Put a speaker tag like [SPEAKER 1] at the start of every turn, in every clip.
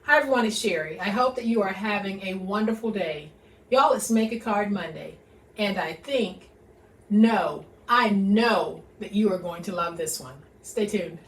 [SPEAKER 1] Hi everyone, it's Sherry. I hope that you are having a wonderful day. Y'all, it's Make a Card Monday. And I know that you are going to love this one. Stay tuned.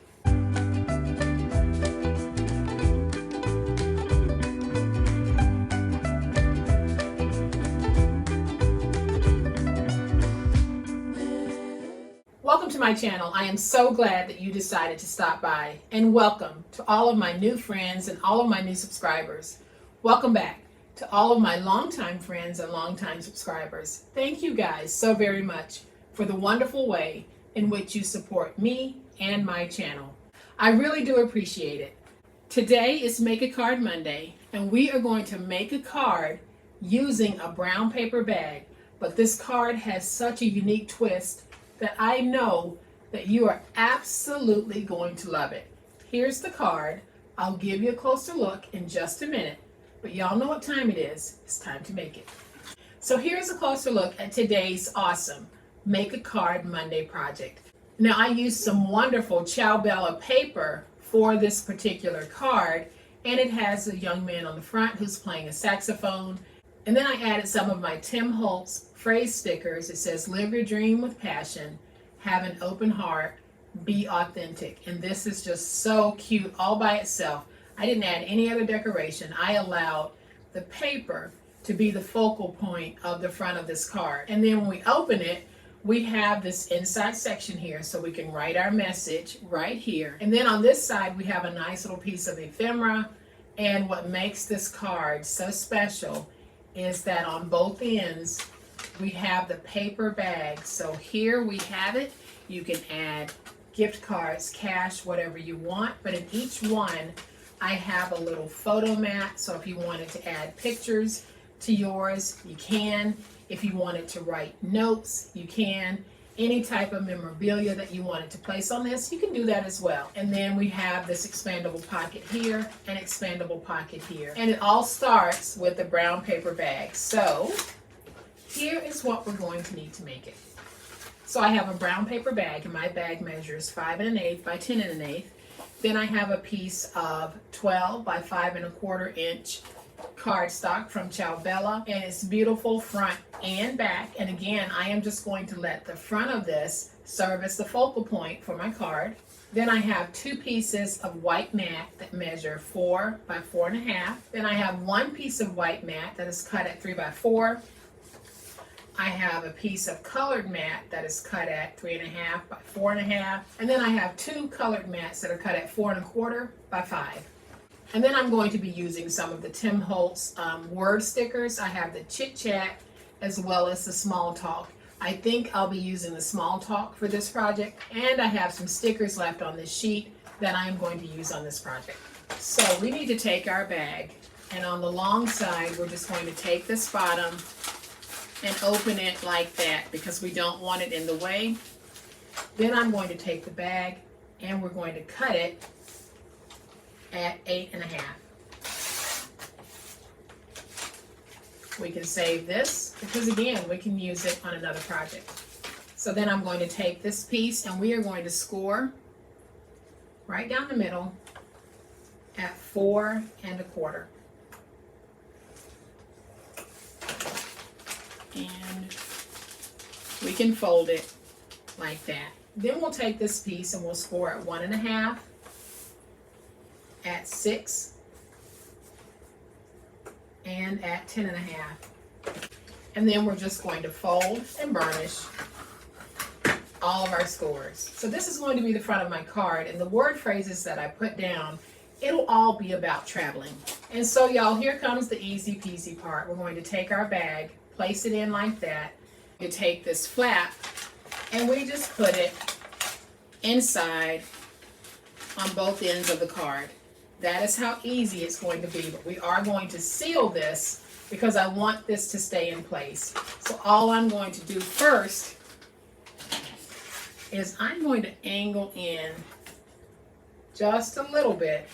[SPEAKER 1] Welcome to my channel. I am so glad that you decided to stop by, and welcome to all of my new friends and all of my new subscribers. Welcome back to all of my longtime friends and longtime subscribers. Thank you guys so very much for the wonderful way in which you support me and my channel. I really do appreciate it. Today is Make a Card Monday, and we are going to make a card using a brown paper bag, but this card has such a unique twist that I know that you are absolutely going to love it. Here's the card. I'll give you a closer look in just a minute, but y'all know what time it is. It's time to make it. So here's a closer look at today's awesome Make a Card Monday project. Now I used some wonderful Ciao Bella paper for this particular card, and it has a young man on the front who's playing a saxophone. And then I added some of my Tim Holtz phrase stickers. It says, "Live your dream with passion, have an open heart, be authentic." And this is just so cute all by itself. I didn't add any other decoration. I allowed the paper to be the focal point of the front of this card. And then when we open it, we have this inside section here so we can write our message right here. And then on this side, we have a nice little piece of ephemera. And what makes this card so special is that on both ends, we have the paper bag. So here we have it. You can add gift cards, cash, whatever you want. But in each one, I have a little photo mat. So if you wanted to add pictures to yours, you can. If you wanted to write notes, you can. Any type of memorabilia that you wanted to place on this, you can do that as well. And then we have this expandable pocket here and expandable pocket here. And it all starts with the brown paper bag. So here is what we're going to need to make it. So I have a brown paper bag, and my bag measures 5 1/8 by 10 1/8. Then I have a piece of 12 by 5 1/4 inch cardstock from Ciao Bella, and it's beautiful front and back. And again, I am just going to let the front of this serve as the focal point for my card. Then I have 2 pieces of white mat that measure 4 by 4 1/2. Then I have 1 piece of white mat that is cut at 3 by 4. I have a piece of colored mat that is cut at 3 1/2 by 4 1/2. And then I have 2 colored mats that are cut at 4 1/4 by 5. And then I'm going to be using some of the Tim Holtz word stickers. I have the Chit Chat as well as the Small Talk. I think I'll be using the Small Talk for this project. And I have some stickers left on this sheet that I'm going to use on this project. So we need to take our bag, and on the long side, we're just going to take this bottom and open it like that because we don't want it in the way. Then I'm going to take the bag and we're going to cut it at 8 1/2. We can save this because again, we can use it on another project. So then I'm going to take this piece and we are going to score right down the middle at 4 1/4. And we can fold it like that. Then we'll take this piece and we'll score at 1 1/2, at 6, and at 10 1/2. And then we're just going to fold and burnish all of our scores. So this is going to be the front of my card, and the word phrases that I put down, it'll all be about traveling. And so y'all, here comes the easy peasy part. We're going to take our bag, place it in like that. You take this flap and we just put it inside on both ends of the card. That is how easy it's going to be, but we are going to seal this because I want this to stay in place. So all I'm going to do first is I'm going to angle in just a little bit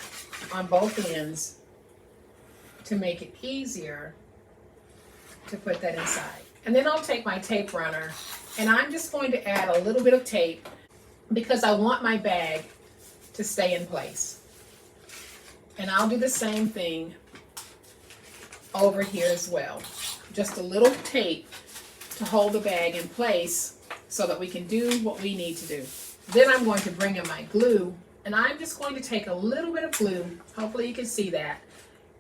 [SPEAKER 1] on both ends to make it easier to put that inside. And then I'll take my tape runner and I'm just going to add a little bit of tape because I want my bag to stay in place. And I'll do the same thing over here as well. Just a little tape to hold the bag in place so that we can do what we need to do. Then I'm going to bring in my glue, and I'm just going to take a little bit of glue, hopefully you can see that,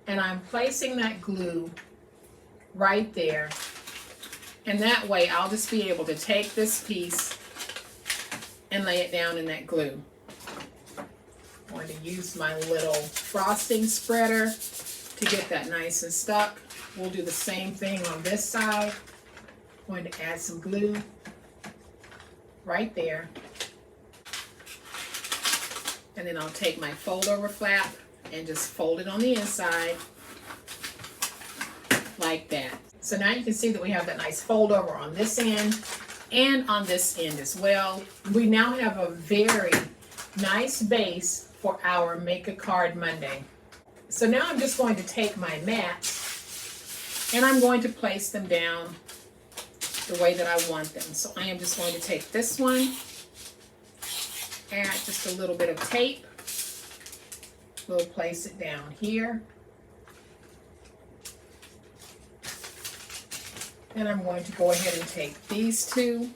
[SPEAKER 1] and I'm placing that glue right there. And that way I'll just be able to take this piece and lay it down in that glue. I'm going to use my little frosting spreader to get that nice and stuck. We'll do the same thing on this side. I'm going to add some glue right there. And then I'll take my fold over flap and just fold it on the inside like that. So now you can see that we have that nice fold over on this end and on this end as well. We now have a very nice base for our Make a Card Monday. So now I'm just going to take my mats and I'm going to place them down the way that I want them. So I am just going to take this one, add just a little bit of tape. We'll place it down here. And I'm going to go ahead and take these two,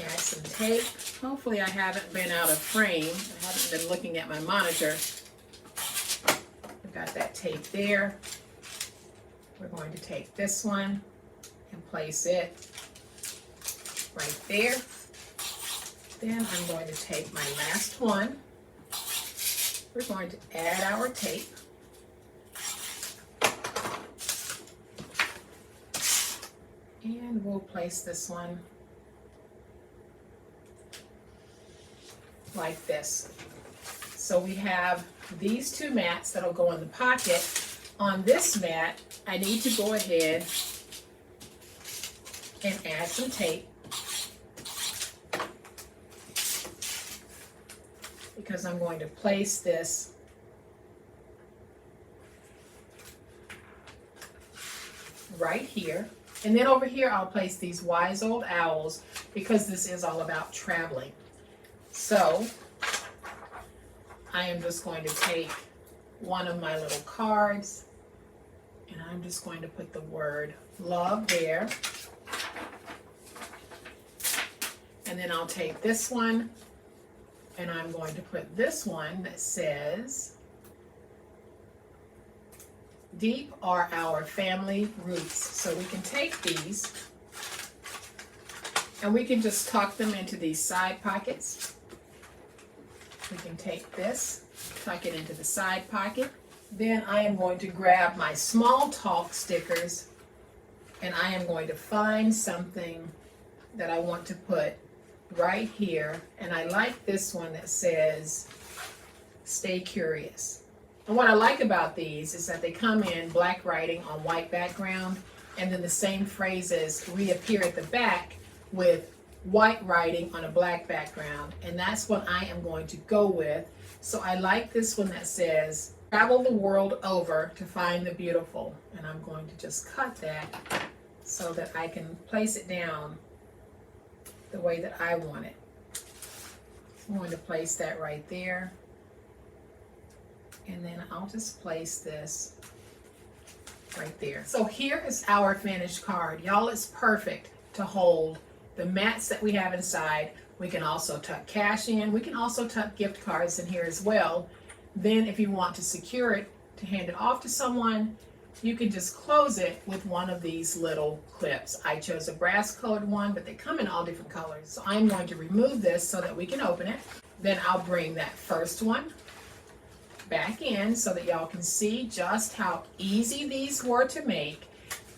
[SPEAKER 1] add some tape. Hopefully I haven't been out of frame. I haven't been looking at my monitor. I've got that tape there. We're going to take this one and place it right there. Then I'm going to take my last one. We're going to add our tape. And we'll place this one like this. So we have these two mats that'll go in the pocket. On this mat, I need to go ahead and add some tape because I'm going to place this right here. And then over here, I'll place these wise old owls because this is all about traveling. So I am just going to take one of my little cards and I'm just going to put the word love there. And then I'll take this one and I'm going to put this one that says, deep are our family roots. So we can take these and we can just tuck them into these side pockets. We can take this, tuck it into the side pocket. Then I am going to grab my small talk stickers and I am going to find something that I want to put right here. And I like this one that says, stay curious. And what I like about these is that they come in black writing on white background, and then the same phrases reappear at the back with white writing on a black background. And that's what I am going to go with. So I like this one that says, travel the world over to find the beautiful. And I'm going to just cut that so that I can place it down the way that I want it. I'm going to place that right there. And then I'll just place this right there. So here is our finished card. Y'all, it's perfect to hold the mats that we have inside. We can also tuck cash in. We can also tuck gift cards in here as well. Then if you want to secure it, to hand it off to someone, you can just close it with one of these little clips. I chose a brass colored one, but they come in all different colors. So I'm going to remove this so that we can open it. Then I'll bring that first one back in so that y'all can see just how easy these were to make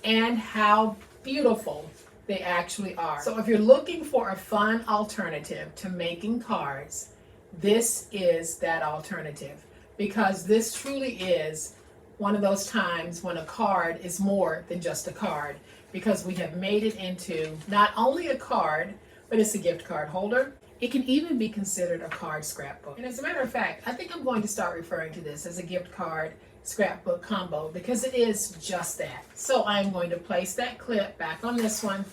[SPEAKER 1] and how beautiful they actually are. So if you're looking for a fun alternative to making cards, this is that alternative, because this truly is one of those times when a card is more than just a card, because we have made it into not only a card, but it's a gift card holder. It can even be considered a card scrapbook. And as a matter of fact, I think I'm going to start referring to this as a gift card scrapbook combo because it is just that. So I'm going to place that clip back on this one,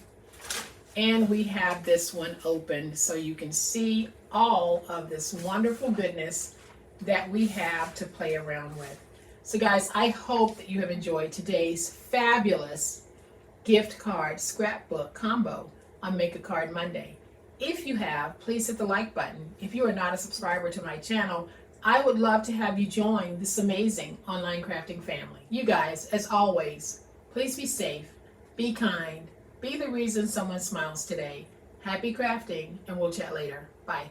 [SPEAKER 1] and we have this one open so you can see all of this wonderful goodness that we have to play around with. So guys, I hope that you have enjoyed today's fabulous gift card scrapbook combo on Make a Card Monday. If you have, please hit the like button. If you are not a subscriber to my channel, I would love to have you join this amazing online crafting family. You guys, as always, please be safe, be kind, be the reason someone smiles today. Happy crafting, and we'll chat later. Bye.